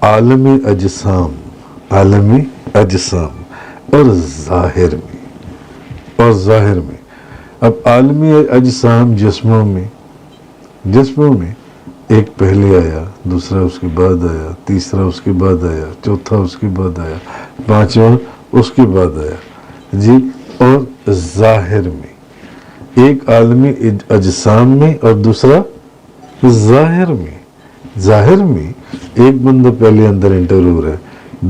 عالم اجسام، عالم اجسام اور ظاہر میں اب عالم اجسام جسموں میں ایک پہلے آیا، دوسرا اس کے بعد آیا، تیسرا اس کے بعد آیا، چوتھا اس کے بعد آیا، پانچواں اس کے بعد آیا جی۔ اور ظاہر میں ایک عالم اجسام میں اور دوسرا ظاہر میں ایک بندہ پہلے اندر انٹر ہو رہا ہے،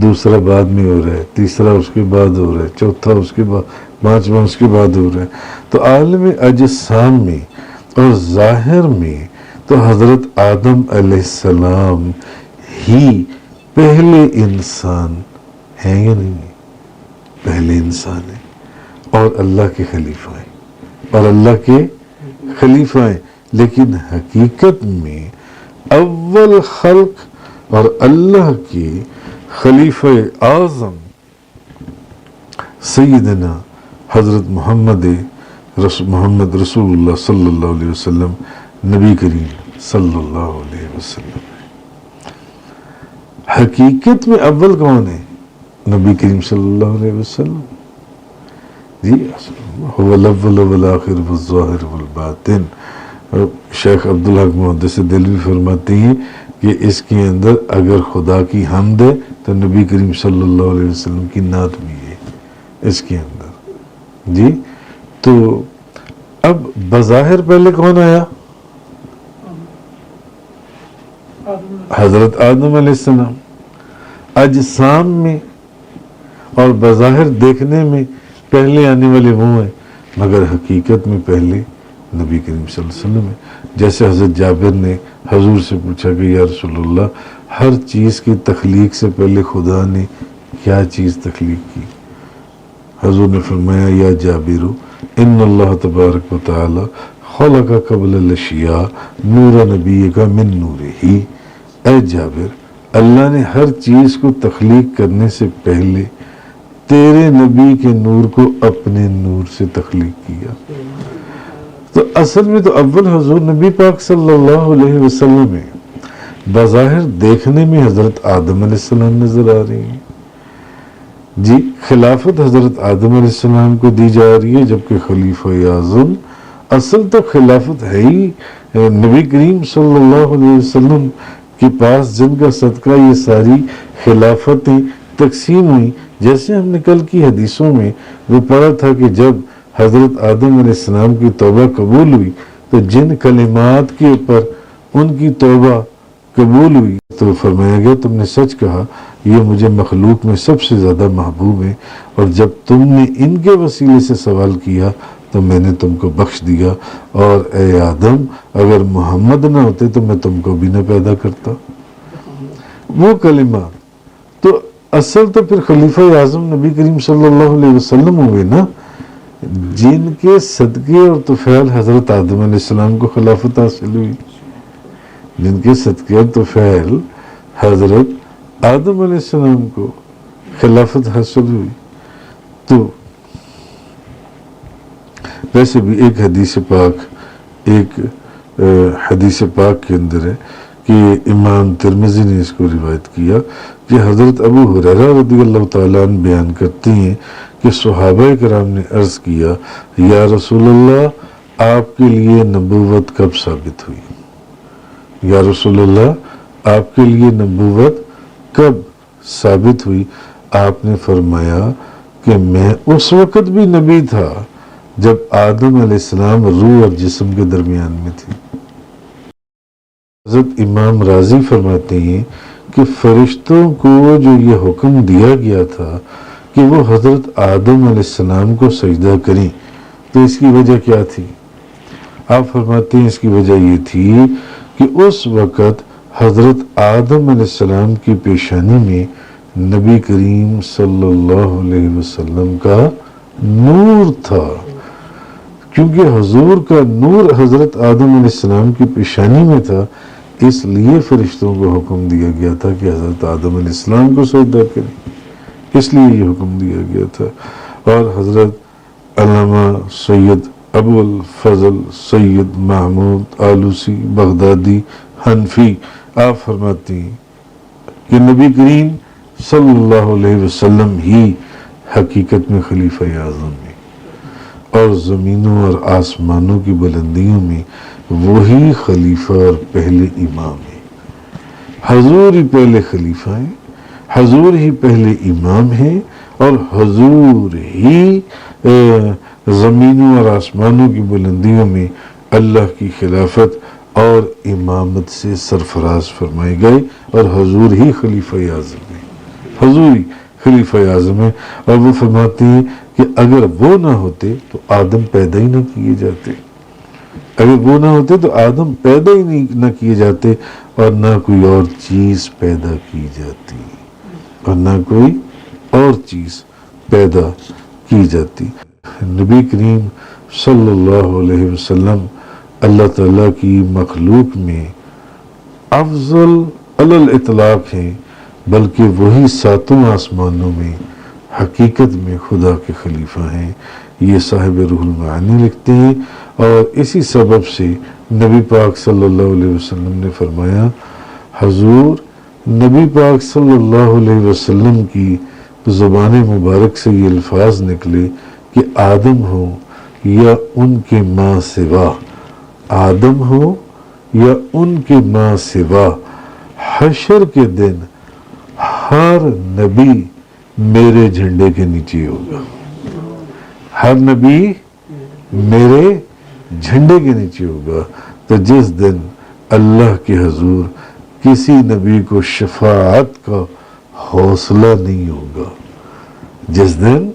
دوسرا بعد میں ہو رہا ہے، تیسرا اس کے بعد ہو رہا ہے، چوتھا اس کے بعد، پانچواں اس کے بعد ہو رہا ہے۔ تو عالم اجسام میں اور ظاہر میں تو حضرت آدم علیہ السلام ہی پہلے انسان ہیں یا نہیں؟ پہلے انسان ہیں اور اللہ کے خلیفہ ہیں، لیکن حقیقت میں اول خلق اور اللہ کے خلیفہ اعظم سیدنا حضرت محمد رسول اللہ صلی اللہ علیہ وسلم، نبی کریم صلی اللہ علیہ وسلم۔ حقیقت میں اول کون ہے؟ نبی کریم صلی اللہ علیہ وسلم جی۔ هو الاول والآخر والظاہر والباطن۔ شیخ عبدالحق محدث دہلوی فرماتے ہیں کہ اس کے اندر اگر خدا کی حمد ہے تو نبی کریم صلی اللہ علیہ وسلم کی نعت بھی ہے اس کے اندر جی۔ تو اب بظاہر پہلے کون آیا؟ حضرت آدم علیہ السلام۔ اجسام میں اور بظاہر دیکھنے میں پہلے آنے والے وہ ہیں، مگر حقیقت میں پہلے نبی کریم صلی اللہ علیہ وسلم ہے۔ جیسے حضرت جابر نے حضور سے پوچھا کہ یا رسول اللہ، ہر چیز کی تخلیق سے پہلے خدا نے کیا چیز تخلیق کی؟ حضور نے فرمایا یا جابر ان اللہ تبارک و تعالی خلق قبل الاشیاء نور نبی کا من نور ہی۔ اے جابر، اللہ نے ہر چیز کو تخلیق کرنے سے پہلے تیرے نبی کے نور کو اپنے نور سے تخلیق کیا۔ تو اصل میں تو اول حضور نبی پاک صلی اللہ علیہ وسلم ہے۔ بظاہر دیکھنے میں حضرت آدم علیہ السلام نظر آ رہی ہیں جی۔ خلافت حضرت آدم علیہ السلام کو دی جا رہی ہے، جبکہ خلیفہ اعظم اصل تو خلافت ہے ہی نبی کریم صلی اللہ علیہ وسلم کے پاس، جن کا صدقہ یہ ساری خلافتیں تقسیم ہوئی۔ جیسے ہم نے کل کی حدیثوں میں وہ پڑھا تھا کہ جب حضرت آدم علیہ السلام کی توبہ قبول ہوئی تو جن کلمات کے اوپر ان کی توبہ قبول ہوئی تو فرمایا گیا تم نے سچ کہا، یہ مجھے مخلوق میں سب سے زیادہ محبوب ہے، اور جب تم نے ان کے وسیلے سے سوال کیا تو میں نے تم کو بخش دیا، اور اے آدم اگر محمد نہ ہوتے تو میں تم کو بھی نہ پیدا کرتا۔ وہ کلمات تو اصل تو پھر خلیفہ اعظم نبی کریم صلی اللہ علیہ وسلم ہوئے نا، جن کے صدقے اور طفیل حضرت آدم علیہ السلام کو خلافت حاصل ہوئی، جن کے صدقے اور طفیل حضرت آدم علیہ السلام کو خلافت حاصل ہوئی۔ تو ویسے بھی ایک حدیث پاک کے اندر ہے کہ امام ترمذی نے اس کو روایت کیا کہ حضرت ابو ہریرہ رضی اللہ تعالیٰ عنہ بیان کرتے ہیں کہ صحابہ کرام نے عرض کیا یا رسول اللہ آپ کے لیے نبوت کب ثابت ہوئی؟ یا رسول اللہ آپ کے لیے نبوت کب ثابت ہوئی؟ آپ نے فرمایا کہ میں اس وقت بھی نبی تھا جب آدم علیہ السلام روح اور جسم کے درمیان میں تھی۔ حضرت امام راضی فرماتے ہیں کہ فرشتوں کو جو یہ حکم دیا گیا تھا کہ وہ حضرت آدم علیہ السلام کو سجدہ کریں تو اس کی وجہ کیا تھی؟ آپ فرماتے ہیں اس کی وجہ یہ تھی کہ اس وقت حضرت آدم علیہ السلام کی پیشانی میں نبی کریم صلی اللہ علیہ وسلم کا نور تھا، کیونکہ حضور کا نور حضرت آدم علیہ السلام کی پیشانی میں تھا، اس لیے فرشتوں کو حکم دیا گیا تھا کہ حضرت آدم علیہ السلام کو سجدہ کریں، اس لیے یہ حکم دیا گیا تھا۔ اور حضرت علامہ سید ابو الفضل سید محمود آلوسی بغدادی حنفی آپ فرماتے ہیں کہ نبی کریم صلی اللہ علیہ وسلم ہی حقیقت میں خلیفہ اعظم ہے، اور زمینوں اور آسمانوں کی بلندیوں میں وہی خلیفہ اور پہلے امام ہے۔ حضور ہی پہلے خلیفہ ہیں، حضور ہی پہلے امام ہیں، اور حضور ہی زمینوں اور آسمانوں کی بلندیوں میں اللہ کی خلافت اور امامت سے سرفراز فرمائے گئے، اور حضور ہی خلیفہ اعظم ہے، حضور ہی خلیفہ اعظم ہے۔ اور وہ فرماتے ہیں کہ اگر وہ نہ ہوتے تو آدم پیدا ہی نہ کیے جاتے، اگر وہ نہ ہوتے تو آدم پیدا ہی نہ کیے جاتے، اور نہ کوئی اور چیز پیدا کی جاتی، اور نہ کوئی اور چیز پیدا کی جاتی۔ نبی کریم صلی اللہ علیہ وسلم اللہ تعالیٰ کی مخلوق میں افضل علی الاطلاق ہیں، بلکہ وہی ساتوں آسمانوں میں حقیقت میں خدا کے خلیفہ ہیں۔ یہ صاحب روح المعانی لکھتے ہیں، اور اسی سبب سے نبی پاک صلی اللہ علیہ وسلم نے فرمایا، حضور نبی پاک صلی اللہ علیہ وسلم کی زبان مبارک سے یہ الفاظ نکلے کہ آدم ہو یا ان کے ماں سوا، آدم ہو یا ان کے ماں سوا، حشر کے دن ہر نبی میرے جھنڈے کے نیچے ہوگا، ہر نبی میرے جھنڈے کے نیچے ہوگا۔ تو جس دن اللہ کے حضور کسی نبی کو شفاعت کا حوصلہ نہیں ہوگا، جس دن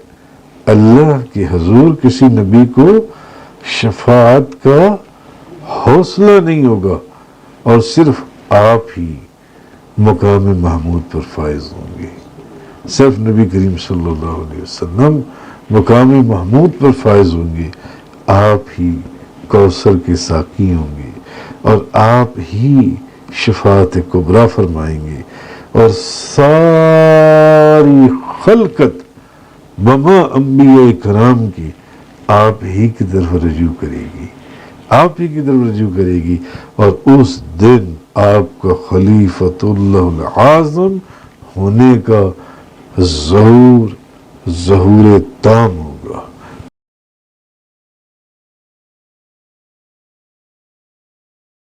اللہ کے حضور کسی نبی کو شفاعت کا حوصلہ نہیں ہوگا، اور صرف آپ ہی مقام محمود پر فائز ہوں گے، صرف نبی کریم صلی اللہ علیہ وسلم مقام محمود پر فائز ہوں گے، آپ ہی کوثر کے ساقی ہوں گے، اور آپ ہی شفاعت کبریٰ فرمائیں گے، اور ساری خلقت بما انبیاء کرام کی آپ ہی کی طرف رجوع کرے گی، آپ ہی کی طرف رجوع کرے گی، اور اس دن آپ کا خلیفۃ اللہ العظم ہونے کا ظہور تام